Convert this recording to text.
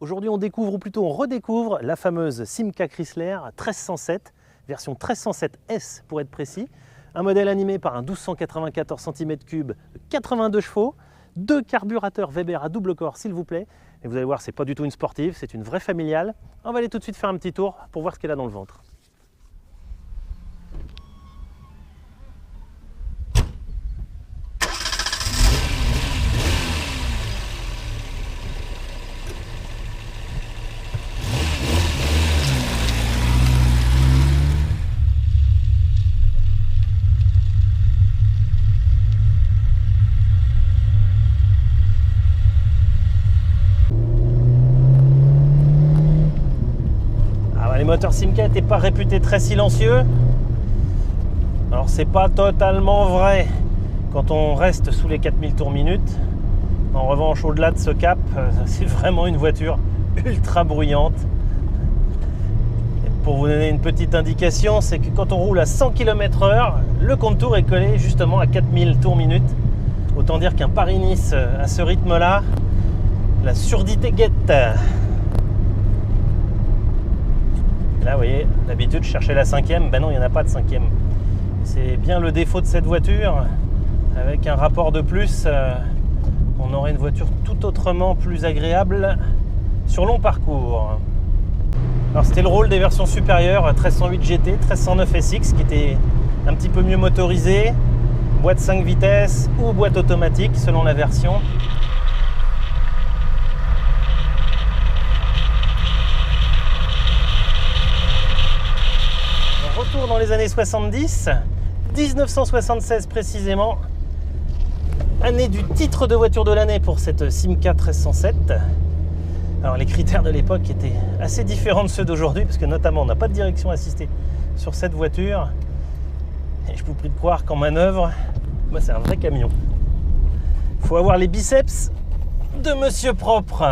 Aujourd'hui, on découvre, ou plutôt on redécouvre, la fameuse Simca Chrysler 1307, version 1307S pour être précis. Un modèle animé par un 1294 cm3 de 82 chevaux, 2 carburateurs Weber à double corps s'il vous plaît. Et vous allez voir, c'est pas du tout une sportive, c'est une vraie familiale. On va aller tout de suite faire un petit tour pour voir ce qu'elle a dans le ventre. Les moteurs Simca n'étaient pas réputés très silencieux. Alors c'est pas totalement vrai quand on reste sous les 4000 tours minute. En revanche, au-delà de ce cap, c'est vraiment une voiture ultra bruyante. Et pour vous donner une petite indication, c'est que quand on roule à 100 km/h, le compte tour est collé justement à 4000 tours minute. Autant dire qu'un Paris-Nice à ce rythme-là, la surdité guette. Là, vous voyez, d'habitude, je cherchais la 5e. Ben non, il n'y en a pas de 5e. C'est bien le défaut de cette voiture. Avec un rapport de plus, on aurait une voiture tout autrement plus agréable sur long parcours. Alors, c'était le rôle des versions supérieures, 1308 GT, 1309 SX, qui était un petit peu mieux motorisé. Boîte 5 vitesses ou boîte automatique, selon la version. Retour dans les années 70, 1976 précisément, année du titre de voiture de l'année pour cette Simca 1307. Alors les critères de l'époque étaient assez différents de ceux d'aujourd'hui, parce que notamment on n'a pas de direction assistée sur cette voiture. Et je vous prie de croire qu'en manœuvre, c'est un vrai camion. Il faut avoir les biceps de Monsieur Propre.